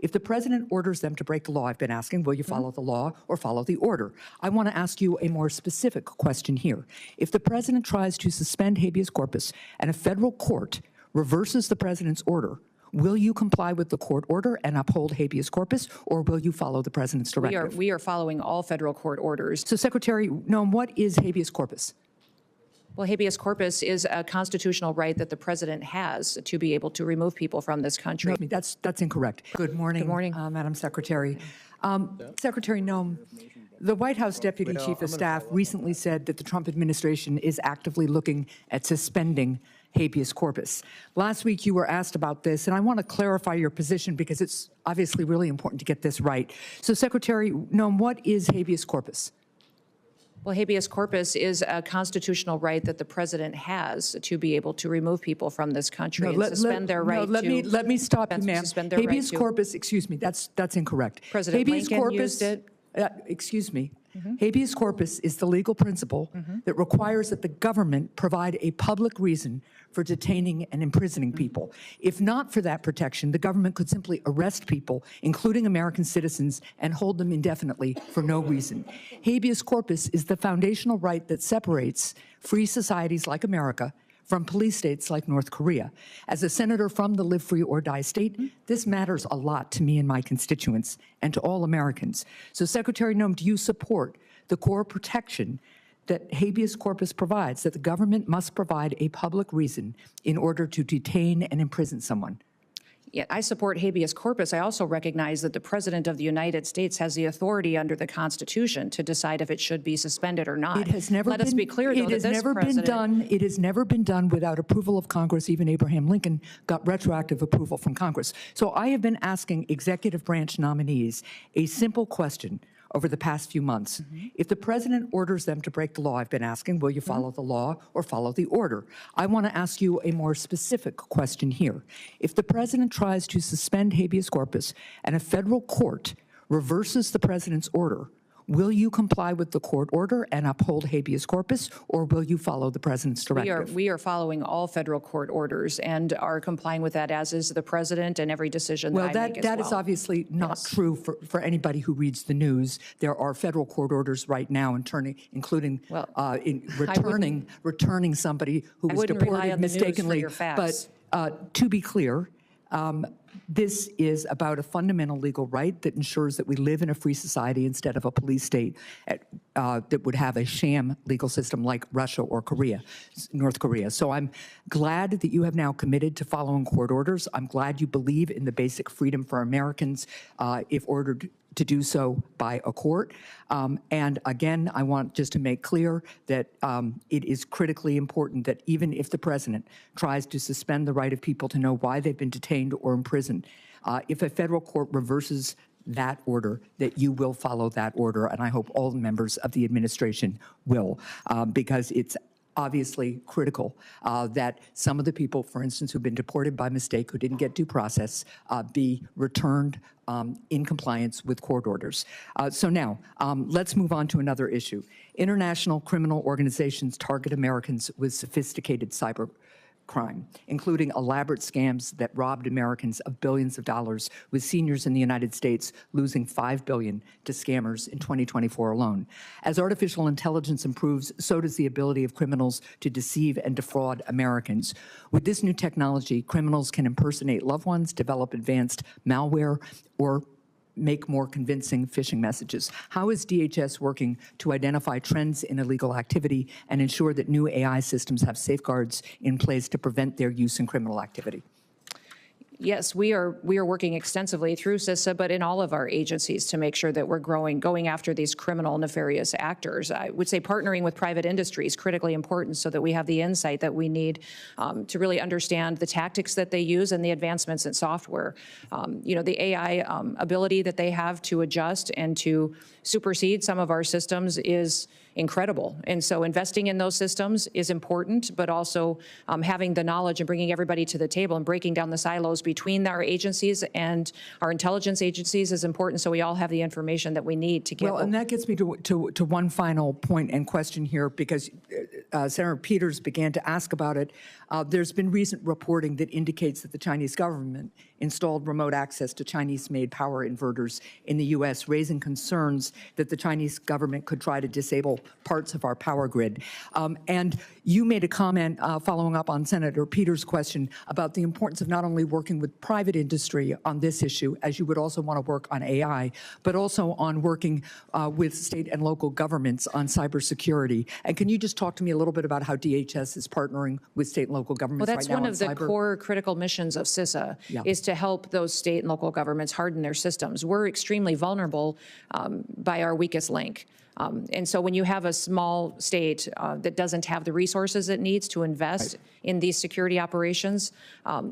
If the president orders them to break the law, I've been asking, will you follow the law or follow the order? I want to ask you a more specific question here. If the president tries to suspend habeas corpus and a federal court reverses the president's order, will you comply with the court order and uphold habeas corpus, or will you follow the president's directive? We are following all federal court orders. So, Secretary Noem, what is habeas corpus? Well, habeas corpus is a constitutional right that the president has to be able to remove people from this country. No, that's incorrect. Good morning, Good morning. Madam Secretary. Secretary Noem, the White House Deputy Chief of Staff recently said that the Trump administration is actively looking at suspending habeas corpus. Last week, you were asked about this, and I want to clarify your position because it's obviously really important to get this right. So, Secretary Noem, what is habeas corpus? Well, habeas corpus is a constitutional right that the president has to be able to remove people from this country and suspend their right let me stop you, ma'am. Habeas corpus, excuse me, that's incorrect. President Lincoln used it. Excuse me. Habeas corpus is the legal principle that requires that the government provide a public reason for detaining and imprisoning people. If not for that protection, the government could simply arrest people, including American citizens, and hold them indefinitely for no reason. Habeas corpus is the foundational right that separates free societies like America from police states like North Korea. As a senator from the live free or die state, this matters a lot to me and my constituents and to all Americans. So, Secretary Noem, do you support the core protection that habeas corpus provides, that the government must provide a public reason in order to detain and imprison someone? Yeah, I support habeas corpus. I also recognize that the President of the United States has the authority under the Constitution to decide if it should be suspended or not. It has never Let us be clear, though, that this president... It has never been done without approval of Congress. Even Abraham Lincoln got retroactive approval from Congress. So I have been asking executive branch nominees a simple question over the past few months. If the president orders them to break the law, I've been asking, will you follow the law or follow the order? I want to ask you a more specific question here. If the president tries to suspend habeas corpus and a federal court reverses the president's order, will you comply with the court order and uphold habeas corpus, or will you follow the president's directive? We are following all federal court orders and are complying with that, as is the president, and every decision that I make as well. That is obviously not true for anybody who reads the news. There are federal court orders right now, including returning somebody who was deported mistakenly. But to be clear, this is about a fundamental legal right that ensures that we live in a free society instead of a police state that would have a sham legal system like Russia or North Korea. So I'm glad that you have now committed to following court orders. I'm glad you believe in the basic freedom for Americans if ordered to do so by a court. And again, I want just to make clear that it is critically important that even if the president tries to suspend the right of people to know why they've been detained or imprisoned, if a federal court reverses that order, that you will follow that order. And I hope all members of the administration will, because it's obviously critical that some of the people, for instance, who've been deported by mistake, who didn't get due process, be returned in compliance with court orders. So now, let's move on to another issue. International criminal organizations target Americans with sophisticated cyber crime, including elaborate scams that robbed Americans of billions of dollars, with seniors in the United States losing $5 billion to scammers in 2024 alone. As artificial intelligence improves, so does the ability of criminals to deceive and defraud Americans. With this new technology, criminals can impersonate loved ones, develop advanced malware, or make more convincing phishing messages. How is DHS working to identify trends in illegal activity and ensure that new AI systems have safeguards in place to prevent their use in criminal activity? Yes, we are working extensively through CISA, but in all of our agencies to make sure that we're going after these criminal, nefarious actors. I would say partnering with private industry is critically important so that we have the insight that we need to really understand the tactics that they use and the advancements in software. The AI ability that they have to adjust and to supersede some of our systems is incredible. And so investing in those systems is important, but also having the knowledge and bringing everybody to the table and breaking down the silos between our agencies and our intelligence agencies is important, so we all have the information that we need to get. Well, and that gets me to one final point and question here, because Senator Peters began to ask about it, there's been recent reporting that indicates that the Chinese government installed remote access to Chinese-made power inverters in the U.S., raising concerns that the Chinese government could try to disable parts of our power grid. And you made a comment following up on Senator Peters' question about the importance of not only working with private industry on this issue, as you would also want to work on AI, but also on working with state and local governments on cybersecurity. And can you just talk to me a little bit about how DHS is partnering with state and local governments right now on cyber? Well, that's one of the core critical missions of CISA, is to help those state and local governments harden their systems. We're extremely vulnerable by our weakest link. And so when you have a small state that doesn't have the resources it needs to invest in these security operations,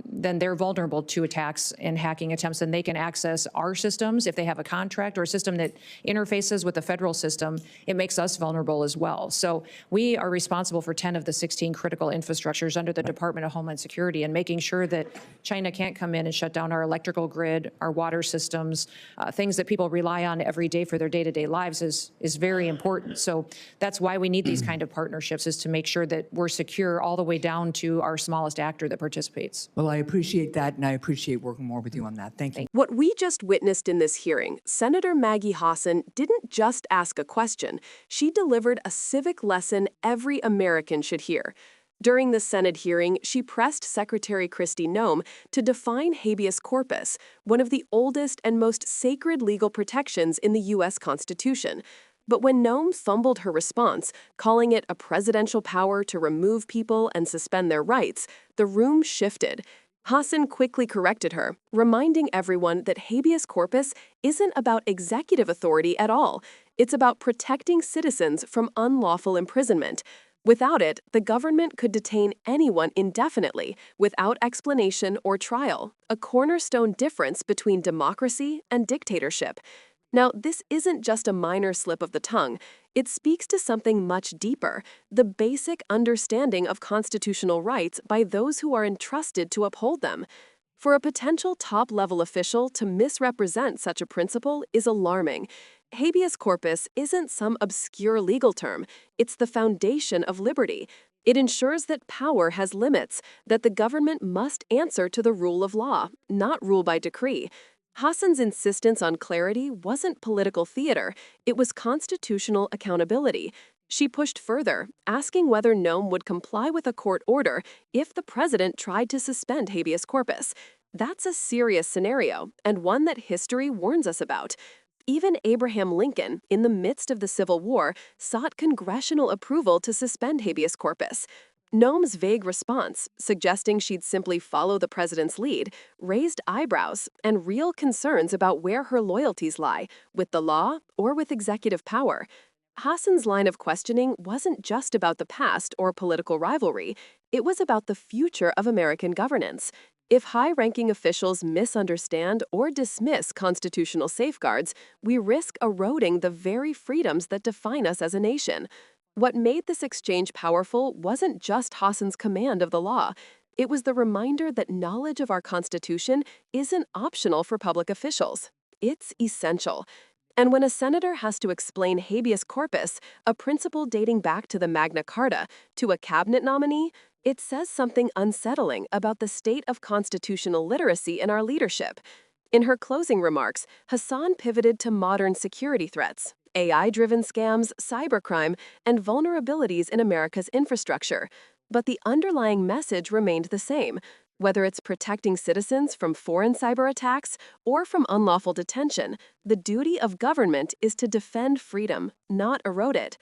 then they're vulnerable to attacks and hacking attempts, and they can access our systems. If they have a contract or a system that interfaces with the federal system, it makes us vulnerable as well. So we are responsible for 10 of the 16 critical infrastructures under the Department of Homeland Security, and making sure that China can't come in and shut down our electrical grid, our water systems, things that people rely on every day for their day-to-day lives is very important. So that's why we need these kind of partnerships, is to make sure that we're secure all the way down to our smallest actor that participates. Well, I appreciate that, and I appreciate working more with you on that. Thank you. What we just witnessed in this hearing, Senator Maggie Hassan didn't just ask a question. She delivered a civic lesson every American should hear. During the Senate hearing, she pressed Secretary Kristi Noem to define habeas corpus, one of the oldest and most sacred legal protections in the U.S. Constitution. But when Noem fumbled her response, calling it a presidential power to remove people and suspend their rights, the room shifted. Hassan quickly corrected her, reminding everyone that habeas corpus isn't about executive authority at all. It's about protecting citizens from unlawful imprisonment. Without it, the government could detain anyone indefinitely, without explanation or trial, a cornerstone difference between democracy and dictatorship. Now, this isn't just a minor slip of the tongue. It speaks to something much deeper, the basic understanding of constitutional rights by those who are entrusted to uphold them. For a potential top-level official to misrepresent such a principle is alarming. Habeas corpus isn't some obscure legal term. It's the foundation of liberty. It ensures that power has limits, that the government must answer to the rule of law, not rule by decree. Hassan's insistence on clarity wasn't political theater, it was constitutional accountability. She pushed further, asking whether Noem would comply with a court order if the president tried to suspend habeas corpus. That's a serious scenario, and one that history warns us about. Even Abraham Lincoln, in the midst of the Civil War, sought congressional approval to suspend habeas corpus. Noem's vague response, suggesting she'd simply follow the president's lead, raised eyebrows and real concerns about where her loyalties lie, with the law or with executive power. Hassan's line of questioning wasn't just about the past or political rivalry, it was about the future of American governance. If high-ranking officials misunderstand or dismiss constitutional safeguards, we risk eroding the very freedoms that define us as a nation. What made this exchange powerful wasn't just Hassan's command of the law. It was the reminder that knowledge of our Constitution isn't optional for public officials. It's essential. And when a senator has to explain habeas corpus, a principle dating back to the Magna Carta, to a cabinet nominee, it says something unsettling about the state of constitutional literacy in our leadership. In her closing remarks, Hassan pivoted to modern security threats, AI-driven scams, cybercrime, and vulnerabilities in America's infrastructure. But the underlying message remained the same. Whether it's protecting citizens from foreign cyber attacks or from unlawful detention, the duty of government is to defend freedom, not erode it.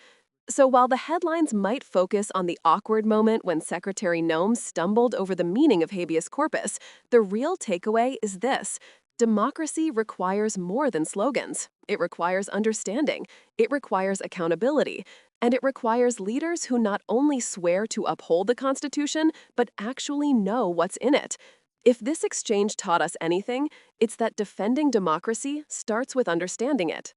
So while the headlines might focus on the awkward moment when Secretary Noem stumbled over the meaning of habeas corpus, the real takeaway is this: democracy requires more than slogans. It requires understanding, it requires accountability, and it requires leaders who not only swear to uphold the Constitution, but actually know what's in it. If this exchange taught us anything, it's that defending democracy starts with understanding it.